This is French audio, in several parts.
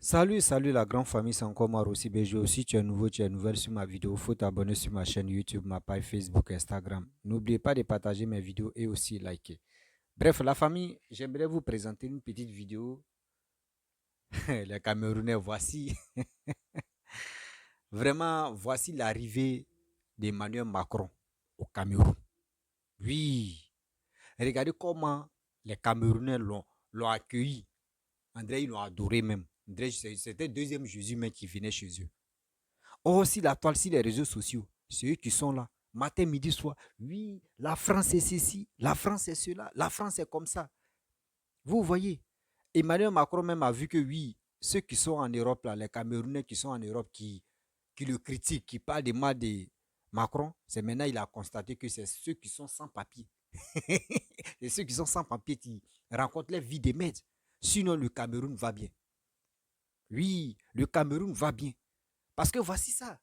Salut la grande famille, c'est encore moi Rossi Bejo. Si tu es nouveau, tu es nouvelle sur ma vidéo, faut t'abonner sur ma chaîne YouTube, ma page Facebook, Instagram. N'oubliez pas de partager mes vidéos et aussi liker. Bref, la famille, j'aimerais vous présenter une petite vidéo. Les Camerounais, voici. Vraiment, voici l'arrivée d'Emmanuel Macron au Cameroun. Oui, regardez comment les Camerounais l'ont accueilli. André, ils l'ont adoré même. André, c'était le deuxième Jésus même qui venait chez eux. Or, si la toile, si les réseaux sociaux, c'est eux qui sont là, matin, midi, soir. Oui, la France est ceci, la France est cela, la France est comme ça. Vous voyez, Emmanuel Macron même a vu que oui, ceux qui sont en Europe, là, les Camerounais qui sont en Europe, qui le critiquent, qui parlent des mal de Macron, c'est maintenant il a constaté que c'est ceux qui sont sans papier. Et ceux qui sont sans papier qui rencontrent les vies des maîtres. Sinon, le Cameroun va bien. Oui, le Cameroun va bien. Parce que voici ça.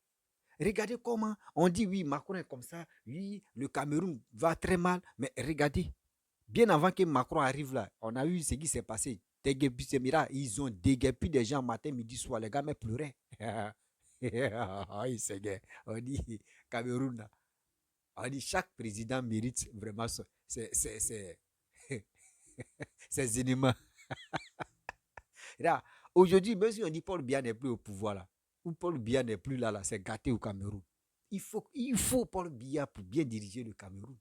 Regardez comment on dit oui, Macron est comme ça. Oui, le Cameroun va très mal. Mais regardez, bien avant que Macron arrive là, on a eu ce qui s'est passé. Ils ont déguerpi des gens matin, midi, soir. Les gars mais pleuraient. On dit Cameroun. On dit chaque président mérite vraiment ses ennemis. Là, aujourd'hui, même si on dit Paul Biya n'est plus au pouvoir là, ou Paul Biya n'est plus là, c'est gâté au Cameroun. Il faut Paul Biya pour bien diriger le Cameroun.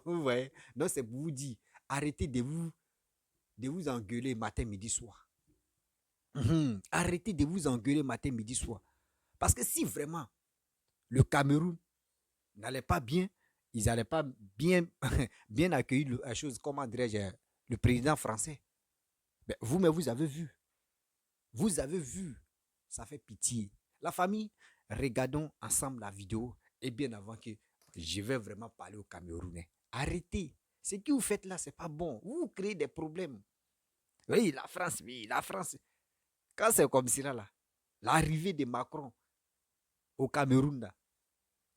Vous voyez? Donc c'est pour vous dire, arrêtez de vous engueuler matin, midi, soir. Arrêtez de vous engueuler matin, midi, soir. Parce que si vraiment le Cameroun n'allait pas bien, ils n'allaient pas bien, bien accueillir la chose, comment dirais-je, le président français. Mais vous avez vu. Vous avez vu. Ça fait pitié. La famille, regardons ensemble la vidéo. Et bien avant que je vais vraiment parler aux Camerounais. Arrêtez. Ce que vous faites là, c'est pas bon. Vous créez des problèmes. Oui, la France. Quand c'est comme ça là, l'arrivée de Macron au Cameroun, là,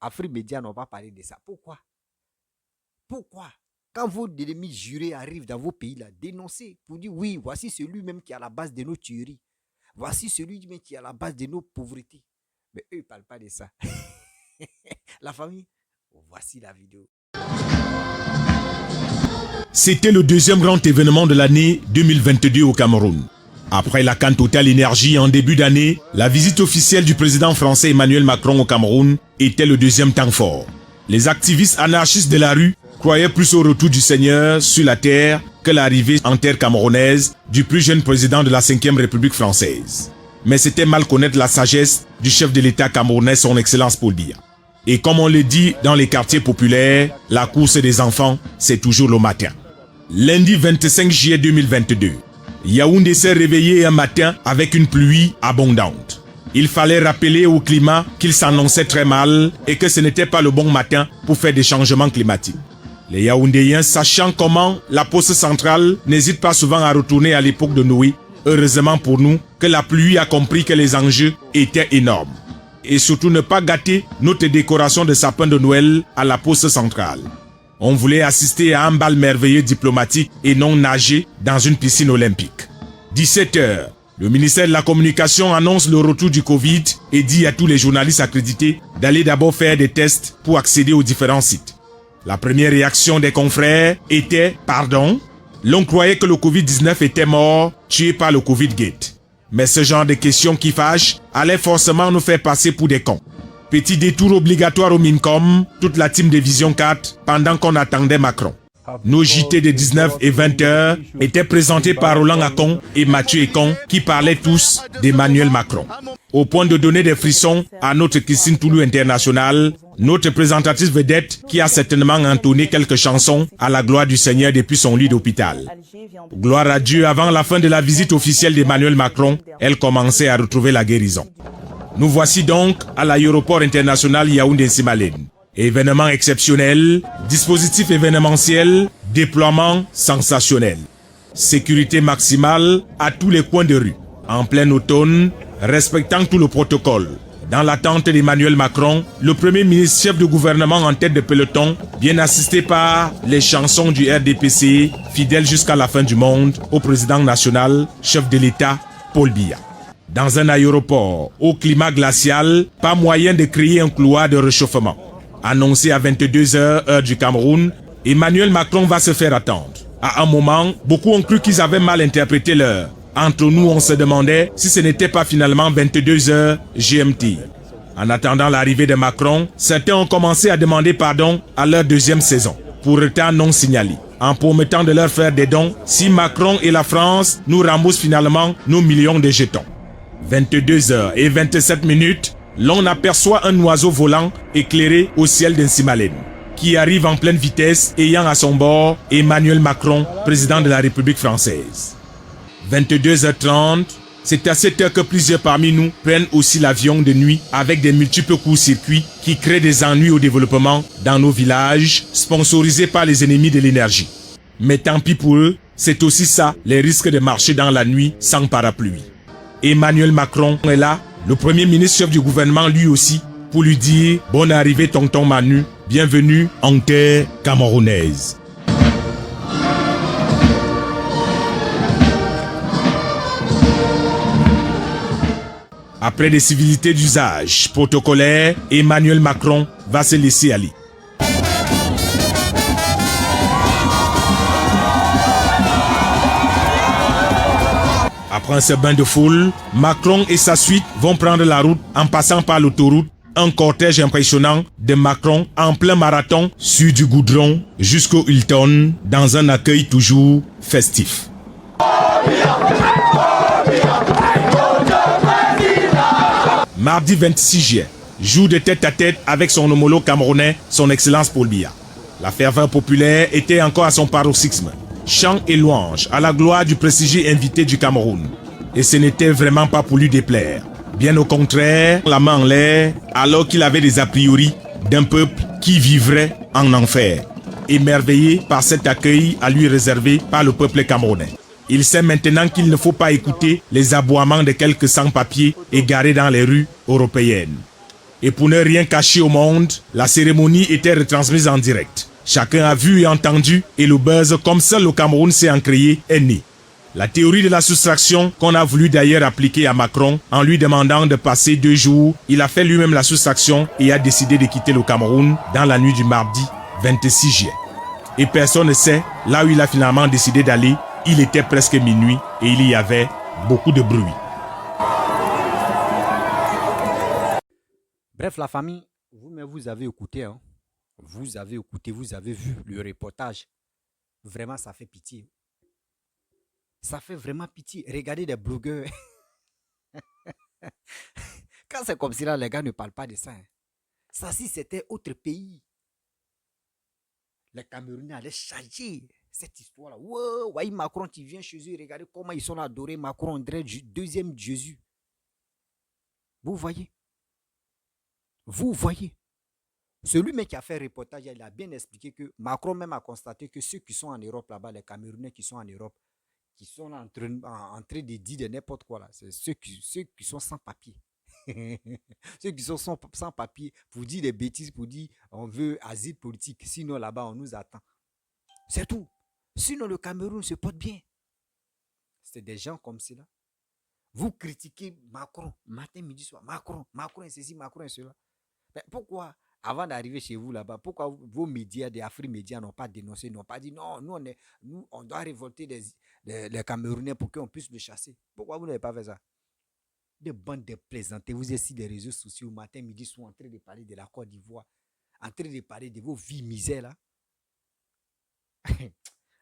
Afrique Média n'ont pas parlé de ça. Pourquoi? Quand vos ennemis jurés arrivent dans vos pays, là, dénoncez pour dire oui, voici celui-même qui est à la base de nos tueries. Voici celui-même qui est à la base de nos pauvretés. Mais eux, ils ne parlent pas de ça. La famille, voici la vidéo. C'était le deuxième grand événement de l'année 2022 au Cameroun. Après la CAN Total Énergie en début d'année, la visite officielle du président français Emmanuel Macron au Cameroun était le deuxième temps fort. Les activistes anarchistes de la rue croyaient plus au retour du Seigneur sur la terre que l'arrivée en terre camerounaise du plus jeune président de la 5e République française. Mais c'était mal connaître la sagesse du chef de l'État camerounais, son Excellence Paul Biya. Et comme on le dit dans les quartiers populaires, la course des enfants, c'est toujours le matin. Lundi 25 juillet 2022, Yaoundé s'est réveillé un matin avec une pluie abondante. Il fallait rappeler au climat qu'il s'annonçait très mal et que ce n'était pas le bon matin pour faire des changements climatiques. Les Yaoundéens, sachant comment la poste centrale n'hésite pas souvent à retourner à l'époque de Noé, heureusement pour nous que la pluie a compris que les enjeux étaient énormes. Et surtout ne pas gâter notre décoration de sapin de Noël à la poste centrale. On voulait assister à un bal merveilleux diplomatique et non nager dans une piscine olympique. 17h, le ministère de la Communication annonce le retour du Covid et dit à tous les journalistes accrédités d'aller d'abord faire des tests pour accéder aux différents sites. La première réaction des confrères était « Pardon ?» L'on croyait que le Covid-19 était mort, tué par le Covid-Gate. Mais ce genre de questions qui fâchent allait forcément nous faire passer pour des cons. Petit détour obligatoire au Mincom, toute la team de Vision 4, pendant qu'on attendait Macron. Nos JT de 19 et 20 heures étaient présentés par Roland Akon et Mathieu Ekon qui parlaient tous d'Emmanuel Macron. Au point de donner des frissons à notre Christine Toulou International, notre présentatrice vedette qui a certainement entonné quelques chansons à la gloire du Seigneur depuis son lit d'hôpital. Gloire à Dieu, avant la fin de la visite officielle d'Emmanuel Macron, elle commençait à retrouver la guérison. Nous voici donc à l'aéroport international Yaoundé-Simalène. Événement exceptionnel, dispositif événementiel, déploiement sensationnel. Sécurité maximale à tous les coins de rue. En plein automne, respectant tout le protocole. Dans l'attente d'Emmanuel Macron, le premier ministre chef de gouvernement en tête de peloton, bien assisté par les chansons du RDPC, fidèle jusqu'à la fin du monde, au président national, chef de l'État, Paul Biya. Dans un aéroport au climat glacial, pas moyen de créer un couloir de réchauffement. Annoncé à 22 heures, heure du Cameroun, Emmanuel Macron va se faire attendre. À un moment, beaucoup ont cru qu'ils avaient mal interprété l'heure. Entre nous, on se demandait si ce n'était pas finalement 22 heures GMT. En attendant l'arrivée de Macron, certains ont commencé à demander pardon à leur deuxième saison, pour retard non signalé, en promettant de leur faire des dons si Macron et la France nous remboursent finalement nos millions de jetons. 22h27, l'on aperçoit un oiseau volant éclairé au ciel d'un Simalène, qui arrive en pleine vitesse ayant à son bord Emmanuel Macron, président de la République française. 22h30, c'est à cette heure que plusieurs parmi nous prennent aussi l'avion de nuit avec des multiples courts-circuits qui créent des ennuis au développement dans nos villages, sponsorisés par les ennemis de l'énergie. Mais tant pis pour eux, c'est aussi ça, les risques de marcher dans la nuit sans parapluie. Emmanuel Macron est là, le premier ministre chef du gouvernement lui aussi, pour lui dire « Bonne arrivée tonton Manu, bienvenue en terre camerounaise ». Après des civilités d'usage protocolaires, Emmanuel Macron va se laisser aller. Après un bain de foule, Macron et sa suite vont prendre la route en passant par l'autoroute. Un cortège impressionnant de Macron en plein marathon sur du goudron jusqu'au Hilton dans un accueil toujours festif. Mardi 26 juillet, jour de tête-à-tête avec son homologue camerounais, son Excellence Paul Biya. La ferveur populaire était encore à son paroxysme. Chants et louanges à la gloire du prestigieux invité du Cameroun. Et ce n'était vraiment pas pour lui déplaire. Bien au contraire, la main en l'air, alors qu'il avait des a priori d'un peuple qui vivrait en enfer. Émerveillé par cet accueil à lui réservé par le peuple camerounais. Il sait maintenant qu'il ne faut pas écouter les aboiements de quelques sans-papiers égarés dans les rues européennes. Et pour ne rien cacher au monde, la cérémonie était retransmise en direct. Chacun a vu et entendu, et le buzz, comme seul le Cameroun s'est en créé, est né. La théorie de la soustraction qu'on a voulu d'ailleurs appliquer à Macron en lui demandant de passer 2 jours, il a fait lui-même la soustraction et a décidé de quitter le Cameroun dans la nuit du mardi 26 juillet. Et personne ne sait là où il a finalement décidé d'aller. Il était presque minuit et il y avait beaucoup de bruit. Bref, la famille, vous avez écouté, hein? Vous avez écouté, vous avez vu le reportage. Vraiment, ça fait pitié. Ça fait vraiment pitié. Regardez des blogueurs. Quand c'est comme ça, les gars ne parlent pas de ça. Hein. Ça, si c'était autre pays, les Camerounais allaient charger cette histoire-là. Wow, ouais, Macron, tu viens chez eux, regardez comment ils sont adorés. Macron, on dirait deuxième Jésus. Vous voyez? Vous voyez? Celui même qui a fait le reportage, il a bien expliqué que Macron même a constaté que ceux qui sont en Europe là-bas, les Camerounais qui sont en Europe, qui sont en train de dire de n'importe quoi là, c'est ceux qui sont sans papier. Ceux qui sont sans papier pour dire des bêtises, pour dire on veut asile politique, sinon là-bas on nous attend. C'est tout. Sinon le Cameroun se porte bien. C'est des gens comme cela. Vous critiquez Macron, matin, midi, soir. Macron est ceci, Macron est cela. Mais pourquoi, avant d'arriver chez vous là-bas, pourquoi vos médias, des Afri-Médias n'ont pas dénoncé, n'ont pas dit non, nous on doit révolter les Camerounais pour qu'on puisse le chasser. Pourquoi vous n'avez pas fait ça? Des bandes de plaisanter. Vous êtes sur les réseaux sociaux, matin, midi, sont en train de parler de la Côte d'Ivoire, en train de parler de vos vies misères là.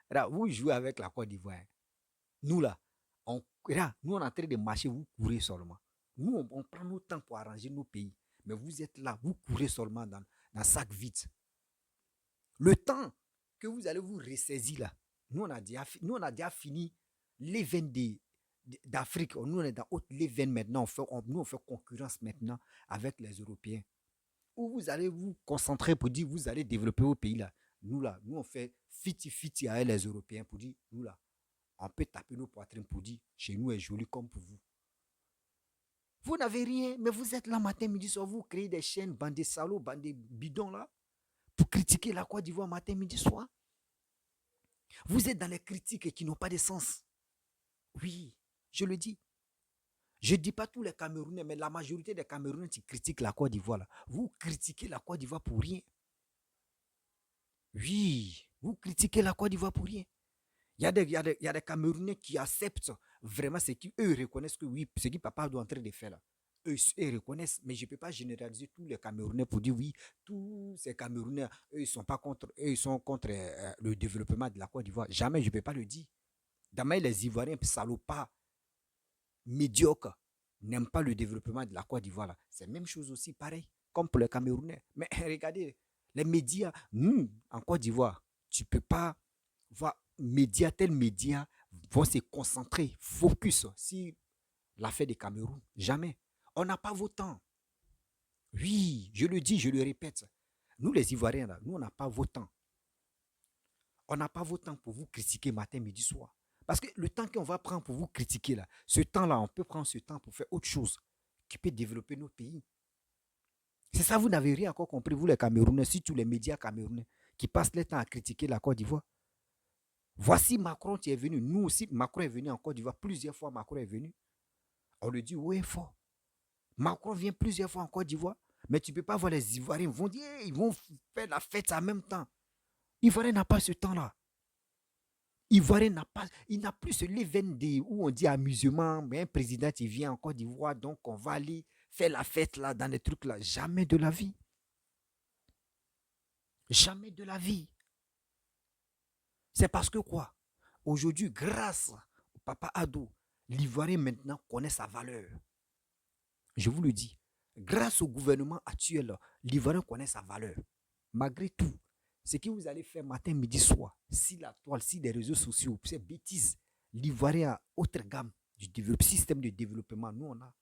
Là, vous jouez avec la Côte d'Ivoire. Nous là, nous on est en train de marcher, vous courez seulement. Nous, on prend notre temps pour arranger nos pays. Mais vous êtes là, vous courez seulement dans sac vide. Le temps que vous allez vous ressaisir là, nous on a déjà fini les veines d'Afrique. Nous on est dans les veines maintenant. On fait concurrence maintenant avec les Européens. Où vous allez vous concentrer pour dire vous allez développer vos pays là. Nous on fait fiti avec les Européens pour dire nous là, on peut taper nos poitrines pour dire chez nous est joli comme pour vous. Vous n'avez rien, mais vous êtes là matin, midi, soir, vous créez des chaînes, bande de salauds, bande de bidons là, pour critiquer la Côte d'Ivoire matin, midi, soir. Vous êtes dans les critiques qui n'ont pas de sens. Oui, je le dis. Je ne dis pas tous les Camerounais, mais la majorité des Camerounais qui critiquent la Côte d'Ivoire, là, vous critiquez la Côte d'Ivoire pour rien. Oui, vous critiquez la Côte d'Ivoire pour rien. Il y a des Camerounais qui acceptent vraiment ce qu'eux reconnaissent que oui, ce que papa doit en train de faire là. Eux reconnaissent, mais je ne peux pas généraliser tous les Camerounais pour dire oui, tous ces Camerounais, eux, ils sont pas contre, eux, ils sont contre le développement de la Côte d'Ivoire. Jamais, je ne peux pas le dire. Jamais les Ivoiriens salopards, médiocres, n'aiment pas le développement de la Côte d'Ivoire. C'est la même chose aussi, pareil, comme pour les Camerounais. Mais regardez, les médias, nous, en Côte d'Ivoire, tu ne peux pas voir tels médias vont se concentrer, focus sur l'affaire des Cameroun. Jamais. On n'a pas vos temps. Oui, je le dis, je le répète. Nous, les Ivoiriens, là, nous, on n'a pas vos temps. On n'a pas vos temps pour vous critiquer matin, midi, soir. Parce que le temps qu'on va prendre pour vous critiquer, là, ce temps-là, on peut prendre ce temps pour faire autre chose qui peut développer nos pays. C'est ça, vous n'avez rien encore compris, vous les Camerounais, surtout les médias camerounais, qui passent le temps à critiquer la Côte d'Ivoire. Voici Macron qui est venu. Nous aussi, Macron est venu en Côte d'Ivoire. Plusieurs fois, Macron est venu. On lui dit, oui, fort. Macron vient plusieurs fois en Côte d'Ivoire. Mais tu ne peux pas voir les Ivoiriens. Ils vont dire, ils vont faire la fête en même temps. Ivoirien n'a pas ce temps-là. Ivoirien n'a pas, il n'a plus ce l'événement où on dit amusement, mais un président qui vient en Côte d'Ivoire, donc on va aller faire la fête là, dans les trucs là. Jamais de la vie. Jamais de la vie. C'est parce que quoi? Aujourd'hui, grâce au Papa Ado, l'Ivoirien maintenant connaît sa valeur. Je vous le dis. Grâce au gouvernement actuel, l'Ivoirien connaît sa valeur. Malgré tout, ce que vous allez faire matin, midi, soir, si la toile, si les réseaux sociaux, c'est bêtise, l'Ivoirien a autre gamme du système de développement. Nous, on a.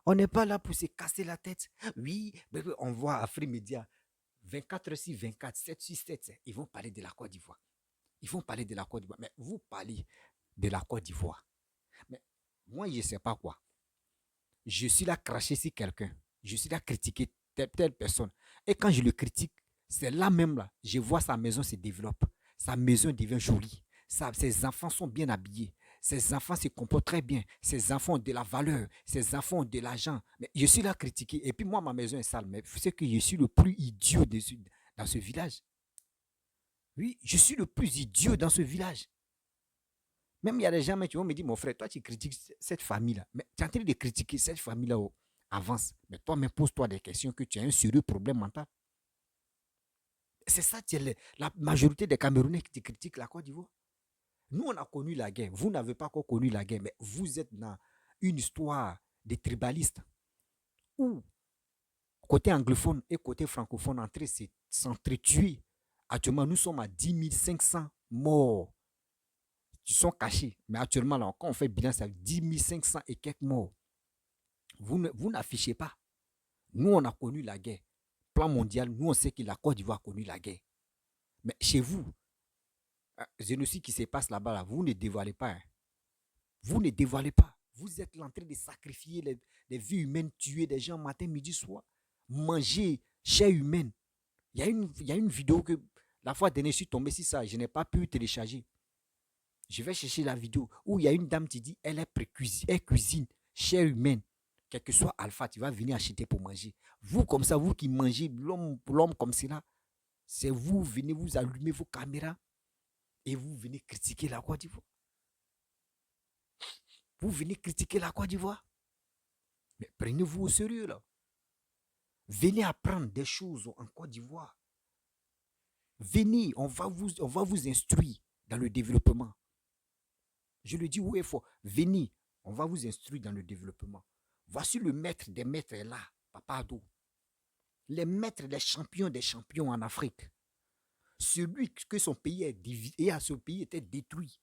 On n'est pas là pour se casser la tête. Oui, on voit Afrique Média 24 sur 24, 7 sur 7, ils vont parler de la Côte d'Ivoire. Ils vont parler de la Côte d'Ivoire. Mais vous parlez de la Côte d'Ivoire. Mais moi, je ne sais pas quoi. Je suis là cracher sur quelqu'un. Je suis là critiquer telle personne. Et quand je le critique, c'est là même là, je vois sa maison se développe. Sa maison devient jolie. Ses enfants sont bien habillés. Ses enfants se comportent très bien. Ses enfants ont de la valeur. Ses enfants ont de l'argent. Mais je suis là critiquer. Et puis moi, ma maison est sale. Mais c'est que je suis le plus idiot dans ce village. Oui, je suis le plus idiot dans ce village. Même il y a des gens qui vont me dire, mon frère, toi tu critiques cette famille-là. Mais tu es en train de critiquer cette famille-là avance. Mais toi-même pose-toi des questions que tu as un sérieux problème mental. C'est ça, la majorité des Camerounais qui critiquent la Côte d'Ivoire. Nous, on a connu la guerre. Vous n'avez pas encore connu la guerre, mais vous êtes dans une histoire de tribalistes où côté anglophone et côté francophone en train de s'entretuer. Actuellement, nous sommes à 10 500 morts qui sont cachés. Mais actuellement, là, quand on fait bilan, c'est 10 500 et quelques morts. Vous n'affichez pas. Nous, on a connu la guerre. Plan mondial, nous, on sait que la Côte d'Ivoire a connu la guerre. Mais chez vous, génocide qui se passe là-bas, là, vous ne dévoilez pas. Hein. Vous ne dévoilez pas. Vous êtes en train de sacrifier les vies humaines, tuer des gens matin, midi, soir, manger chair humaine. Il y a une vidéo que la fois dernière, je suis tombé sur ça. Je n'ai pas pu télécharger. Je vais chercher la vidéo où il y a une dame qui dit elle cuisine chair humaine. Quel que soit alpha, tu vas venir acheter pour manger. Vous, comme ça, vous qui mangez l'homme comme cela, c'est vous, venez vous allumer vos caméras et vous venez critiquer la Côte d'Ivoire. Vous venez critiquer la Côte d'Ivoire. Mais prenez-vous au sérieux là. Venez apprendre des choses en Côte d'Ivoire. Venez, on va vous instruire dans le développement. Je le dis où il faut. Venez, on va vous instruire dans le développement. Voici le maître des maîtres là, Papa Ado. Les maîtres, les champions des champions en Afrique. Celui que son pays est divisé et à ce pays était détruit.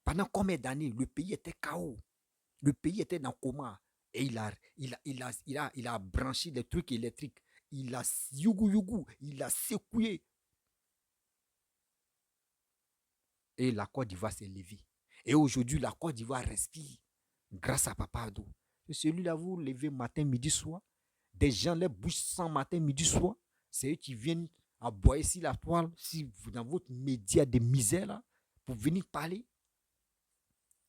Pendant combien d'années, le pays était chaos. Le pays était dans le coma. Et il a branché les trucs électriques. Il a il a secoué. Et la Côte d'Ivoire s'est levée. Et aujourd'hui, la Côte d'Ivoire respire grâce à Papa Ado. Celui-là, vous levez matin, midi, soir. Des gens les bouches sans matin, midi, soir. C'est eux qui viennent aboyer sur la toile, dans votre média de misère, là, pour venir parler.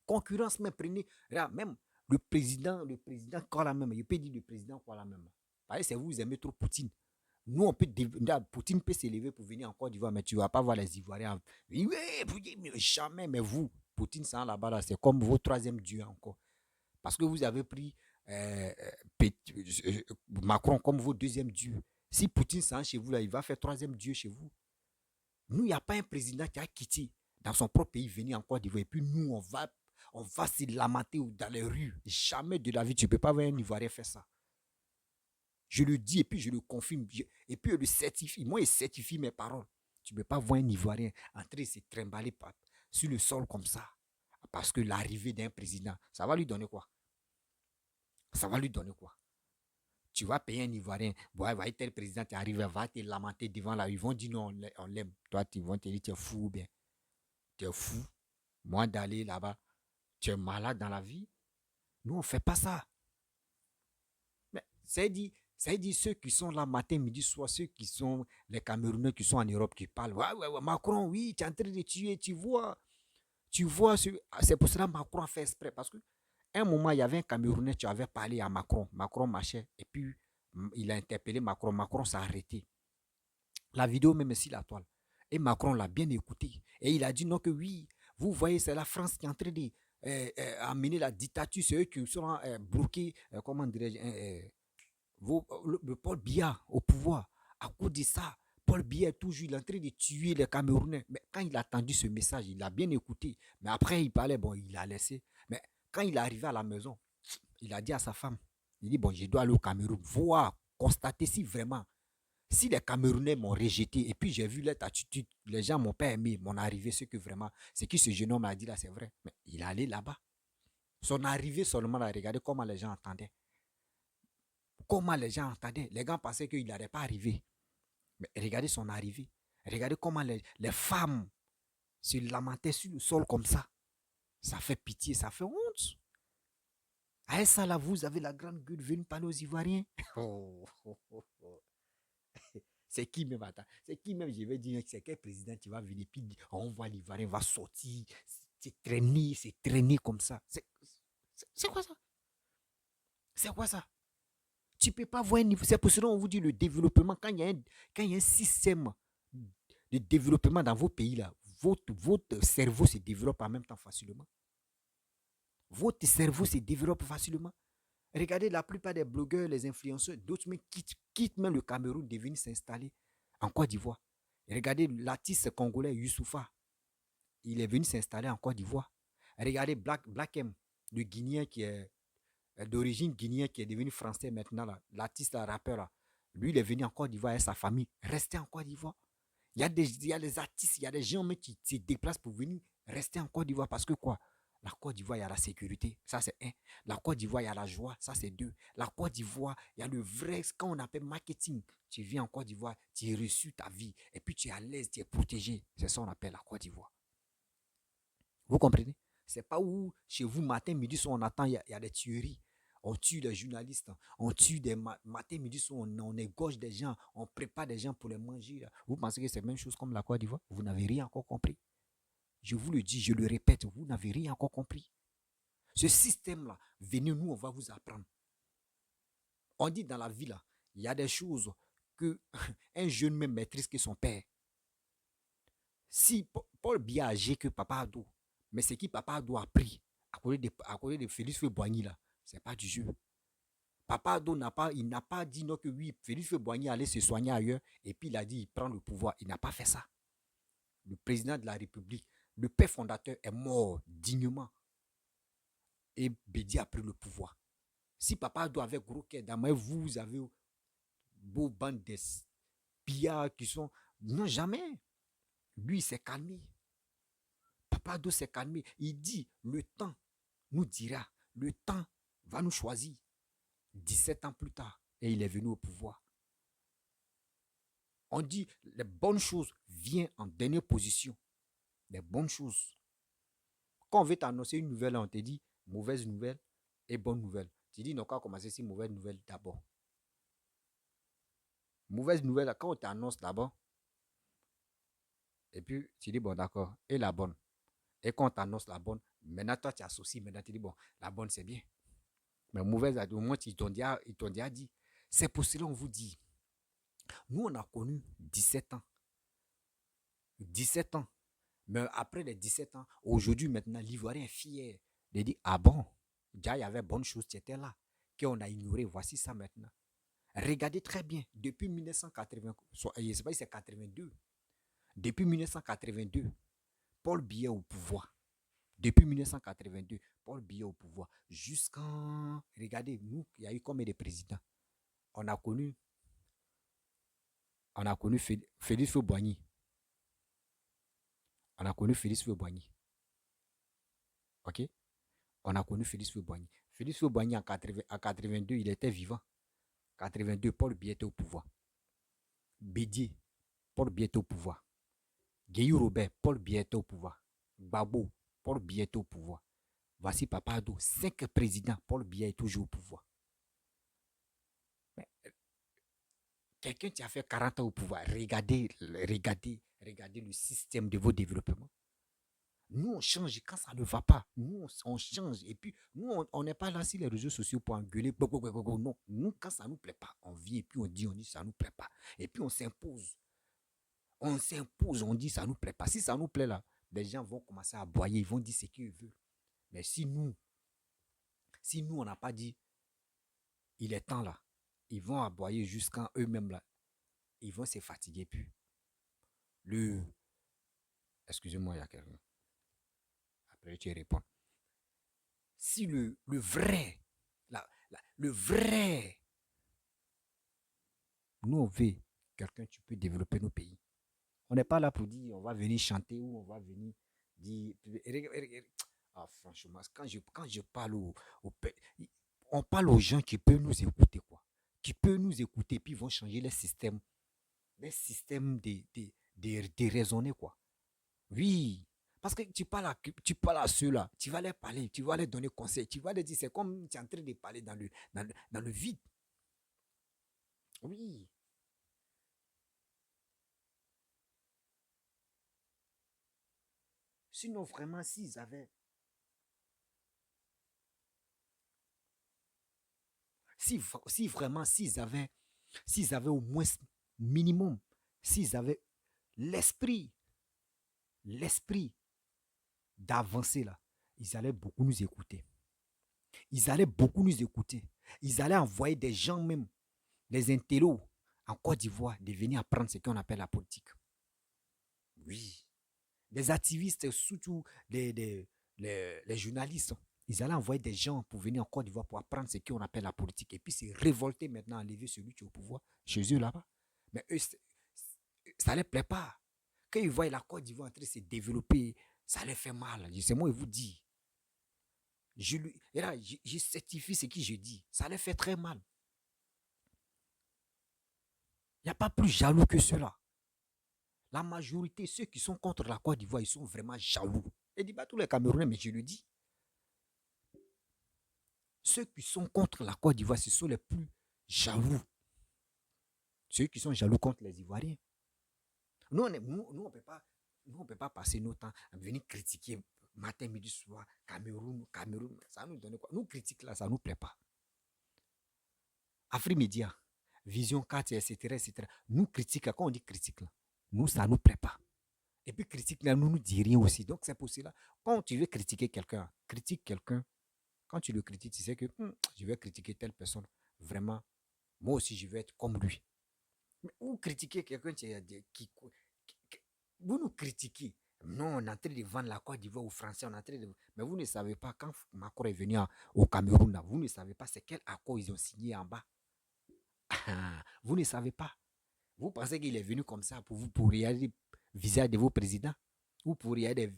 Concurrence, mais prenez, là, même Le président quoi la même. Il peut dire le président quoi la même. Parce que c'est vous aimez trop Poutine. Nous, on peut Poutine peut s'élever pour venir en Côte d'Ivoire, mais tu ne vas pas voir les Ivoiriens. Oui, mais jamais, mais vous, Poutine, ça là-bas, là, c'est comme vos troisième dieu encore. Parce que vous avez pris Macron comme vos deuxième dieu. Si Poutine s'en chez vous, là, il va faire troisième dieu chez vous. Nous, il n'y a pas un président qui a quitté dans son propre pays, venir en Côte d'Ivoire. Et puis nous, on va se lamenter dans les rues. Jamais de la vie, tu ne peux pas voir un Ivoirien faire ça. Je le dis et puis je le confirme. Et puis je le certifie. Moi, je certifie mes paroles. Tu ne peux pas voir un Ivoirien entrer se trimballer sur le sol comme ça. Parce que l'arrivée d'un président, ça va lui donner quoi? Ça va lui donner quoi? Tu vas payer un Ivoirien. Ouais, va tel président t'arrive, va te lamenter devant là. Ils vont dire non, on l'aime. Toi, ils vont te dire tu es fou ou bien. Tu es fou. Moi, d'aller là-bas, tu es malade dans la vie. Nous, on ne fait pas ça. Mais ça dit ceux qui sont là matin, midi, soir, ceux qui sont les Camerounais qui sont en Europe qui parlent. Ouais, Macron, oui, tu es en train de tuer, tu vois. C'est pour cela que Macron a fait exprès. Parce qu'à un moment, il y avait un Camerounais qui avait parlé à Macron. Macron marchait. Et puis, il a interpellé Macron. Macron s'est arrêté. La vidéo même ici, la toile. Et Macron l'a bien écouté. Et il a dit non que oui, vous voyez, c'est la France qui est en train de amener la dictature. C'est eux qui sont bloqués, comment dirais-je, le Paul Biya au pouvoir. À cause de ça, Paul Biya est toujours en train de tuer les Camerounais. Mais quand il a entendu ce message, il a bien écouté. Mais après, il parlait, bon, il a laissé. Mais quand il est arrivé à la maison, il a dit à sa femme, il dit, bon, je dois aller au Cameroun, voir, constater si vraiment, si les Camerounais m'ont rejeté, et puis j'ai vu leur attitude, les gens m'ont pas aimé, mon arrivée, ce que vraiment, ce que ce jeune homme a dit là, c'est vrai. Mais il est allé là-bas. Son arrivée seulement, là, regardez comment les gens entendaient. Comment les gens entendaient. Les gens pensaient qu'il n'allait pas arriver. Mais regardez son arrivée. Regardez comment les femmes se lamentaient sur le sol comme ça. Ça fait pitié, ça fait honte. À ça là, vous avez la grande gueule venue parler aux Ivoiriens. C'est qui même, attends, c'est qui même, je vais dire, c'est quel président qui va venir, puis on voit l'Ivoirien va sortir, c'est traîner comme ça. C'est quoi ça? C'est quoi ça? Tu ne peux pas voir un niveau. C'est pour cela qu'on vous dit le développement. Quand il y a un système de développement dans vos pays, là, votre cerveau se développe en même temps facilement. Votre cerveau se développe facilement. Regardez la plupart des blogueurs, les influenceurs, d'autres même quittent même le Cameroun de venir s'installer en Côte d'Ivoire. Regardez l'artiste congolais Youssoufa. Il est venu s'installer en Côte d'Ivoire. Regardez Black M, le Guinéen qui est d'origine guinéenne qui est devenu français maintenant, l'artiste, le rappeur, là. Lui, il est venu en Côte d'Ivoire avec sa famille, rester en Côte d'Ivoire. Il y a des artistes, il y a des gens qui se déplacent pour venir rester en Côte d'Ivoire parce que quoi? La Côte d'Ivoire, il y a la sécurité, ça c'est un. La Côte d'Ivoire, il y a la joie, ça c'est deux. La Côte d'Ivoire, il y a le vrai, quand on appelle marketing. Tu viens en Côte d'Ivoire, tu es reçu ta vie, et puis tu es à l'aise, tu es protégé. C'est ça qu'on appelle la Côte d'Ivoire. Vous comprenez? C'est pas où, chez vous, matin, midi, soir, on attend, il y a des tueries. On tue les journalistes, on tue des matin, midi, soir, on égorge des gens, on prépare des gens pour les manger. Vous pensez que c'est la même chose comme la Côte d'Ivoire? Vous n'avez rien encore compris. Je vous le dis, je le répète, vous n'avez rien encore compris. Ce système-là, venez, nous, on va vous apprendre. On dit dans la vie, là, il y a des choses que un jeune même maîtrise que son père. Si Paul Biya a agi que Papa Ado, mais c'est qui Papa Ado a pris à côté de Félix Feu-Boigny là, c'est pas du jeu. Papa Ado il n'a pas dit non que oui, Félix Feu-Boigny allait se soigner ailleurs et puis il a dit il prend le pouvoir. Il n'a pas fait ça. Le président de la République, le père fondateur est mort dignement et Bédi a pris le pouvoir. Si Papa Ado avait gros cœur, vous avez beau bande de pillards qui sont... Non, jamais. Lui, il s'est calmé. Papa Ado s'est calmé. Il dit, le temps nous dira, le temps va nous choisir. 17 ans plus tard, et il est venu au pouvoir. On dit, les bonnes choses viennent en dernière position. Les bonnes choses. Quand on veut t'annoncer une nouvelle, on te dit mauvaise nouvelle et bonne nouvelle. Tu dis, non, quand on commence si mauvaise nouvelle d'abord. Mauvaise nouvelle, quand on t'annonce d'abord, et puis tu dis, bon, d'accord, et la bonne. Et quand on t'annonce la bonne, maintenant toi tu associes, maintenant tu dis, bon, la bonne c'est bien. Mais mauvais, au moins, ils t'ont déjà dit. C'est pour cela qu'on vous dit. Nous, on a connu 17 ans. 17 ans. Mais après les 17 ans, aujourd'hui, maintenant, l'Ivoirien est fier. Il dit, ah bon, déjà, il y avait bonne chose, tu étais là, qu'on a ignoré. Voici ça maintenant. Regardez très bien, depuis 1980, je ne sais pas si c'est 82, depuis 1982, Paul Biya au pouvoir. Depuis 1982, Paul Biya au pouvoir. Jusqu'en... Regardez, nous, il y a eu combien de présidents? On a connu, on a connu Félix Houphouët-Boigny. On a connu Félix Houphouët-Boigny. OK? On a connu Félix Houphouët-Boigny. Félix Houphouët-Boigny en 82, il était vivant. 82, Paul Biya était au pouvoir. Bédier, Paul Biya était au pouvoir. Guéhou Robert, Paul Biya était au pouvoir. Gbagbo, Paul Biya était au pouvoir. Voici Papa Ado, 5 présidents, Paul Biya est toujours au pouvoir. Quelqu'un qui a fait 40 ans au pouvoir, regardez le système de vos développements. Nous, on change quand ça ne va pas. Nous, on change. Et puis, nous, on n'est pas là sur les réseaux sociaux pour engueuler. Non, nous, quand ça ne nous plaît pas, on vient et puis on dit, ça ne nous plaît pas. Et puis, on s'impose. On s'impose, on dit, ça ne nous plaît pas. Si ça nous plaît là, les gens vont commencer à aboyer, ils vont dire ce qu'ils veulent. Mais si nous, on n'a pas dit, il est temps là, ils vont aboyer jusqu'à eux-mêmes là. Ils vont se fatiguer plus. Excusez-moi, il y a quelqu'un. Après, tu réponds. Si le vrai, le vrai, nous on veut quelqu'un qui peut développer nos pays. On n'est pas là pour dire on va venir chanter ou on va venir dire. Ah, franchement, quand je parle on parle aux gens qui peuvent nous écouter, quoi. Qui peuvent nous écouter, puis ils vont changer les systèmes de raisonner, quoi. Oui. Parce que tu parles à ceux-là, tu vas les parler, tu vas les donner conseil, tu vas les dire, c'est comme tu es en train de parler dans le vide. Oui. Sinon, vraiment, s'ils avaient s'ils avaient au moins minimum, s'ils avaient l'esprit, l'esprit d'avancer là, ils allaient beaucoup nous écouter. Ils allaient beaucoup nous écouter. Ils allaient envoyer des gens même, les intellos en Côte d'Ivoire, de venir apprendre ce qu'on appelle la politique. Oui. Des activistes, surtout les journalistes, ils allaient envoyer des gens pour venir en Côte d'Ivoire pour apprendre ce qu'on appelle la politique. Et puis c'est révolter maintenant, enlever celui qui est au pouvoir chez eux là-bas. Mais eux, ça ne les plaît pas. Quand ils voient la Côte d'Ivoire en train de se développer, ça les fait mal. C'est moi, je vous dis. Je certifie ce que je dis. Ça les fait très mal. Il n'y a pas plus jaloux que cela. La majorité, ceux qui sont contre la Côte d'Ivoire, ils sont vraiment jaloux. Et dis pas tous les Camerounais, mais je le dis. Ceux qui sont contre la Côte d'Ivoire, ce sont les plus jaloux. Ceux qui sont jaloux contre les Ivoiriens. Nous, on ne peut pas passer nos temps à venir critiquer matin, midi, soir, Cameroun. Ça nous donne quoi? Nous critiquons là, ça ne nous plaît pas. Afrimédia, Vision 4, etc., etc. Nous critiquons, quand on dit critique là, nous, ça ne nous plaît pas. Et puis critique là, nous dit rien aussi. Donc c'est pour cela, quand tu veux critiquer quelqu'un, critique quelqu'un. Quand tu le critiques, tu sais que je vais critiquer telle personne. Vraiment, moi aussi, je vais être comme lui. Mais vous critiquez quelqu'un qui vous nous critiquez. Non, on est en train de vendre la Côte d'Ivoire aux Français. On est en train de... Mais vous ne savez pas, quand Macron est venu au Cameroun, là, vous ne savez pas c'est quel accord ils ont signé en bas. Vous ne savez pas. Vous pensez qu'il est venu comme ça pour vous pour regarder le visa de vos présidents ou pour regarder le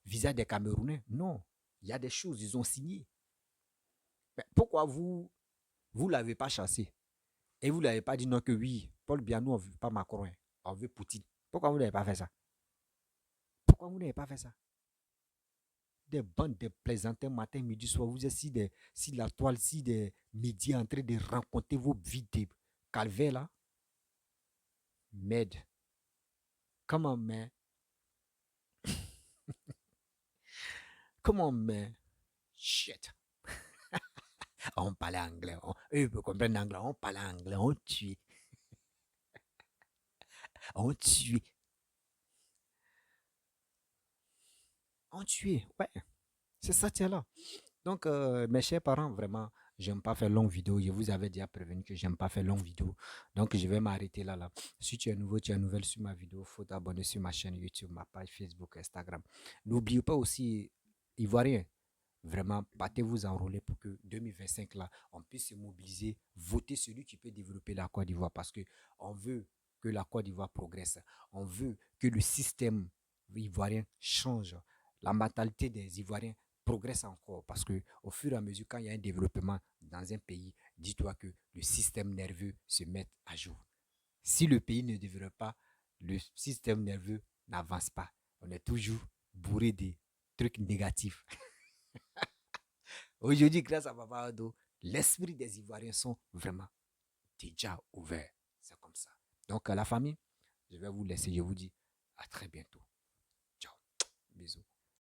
visa des Camerounais. Non, il y a des choses, ils ont signé. Mais pourquoi vous ne l'avez pas chassé et vous ne l'avez pas dit non que oui, Paul Biya, nous on ne veut pas Macron, on veut Poutine. Pourquoi vous n'avez pas fait ça? Pourquoi vous n'avez pas fait ça? Des bandes de plaisantins matin, midi, soir, vous êtes si la toile, si des médias en train de raconter vos vies de calvaire là. Merde. Comment mais? Comment mais? Shit. On on parlait anglais. Eux, ils comprennent l'anglais. On parlait anglais. On tuait. On tuait. On tuait. Ouais. C'est ça, tiens là. Donc, mes chers parents, vraiment, j'aime pas faire longue vidéo. Je vous avais déjà prévenu que j'aime pas faire longue vidéo. Donc, je vais m'arrêter là. Si tu es nouveau, tu es nouvelle sur ma vidéo, il faut t'abonner sur ma chaîne YouTube, ma page Facebook, Instagram. N'oubliez pas aussi, Ivoirien, vraiment, battez-vous enrôler pour que 2025, là, on puisse se mobiliser, voter celui qui peut développer la Côte d'Ivoire parce qu'on veut que la Côte d'Ivoire progresse. On veut que le système ivoirien change. La mentalité des Ivoiriens progresse encore parce que au fur et à mesure, quand il y a un développement dans un pays, dis-toi que le système nerveux se met à jour. Si le pays ne développe pas, le système nerveux n'avance pas. On est toujours bourré de trucs négatifs. Aujourd'hui, grâce à Papa Ado, l'esprit des Ivoiriens sont vraiment déjà ouverts. C'est comme ça. Donc, la famille, je vais vous laisser. Je vous dis à très bientôt. Ciao. Bisous.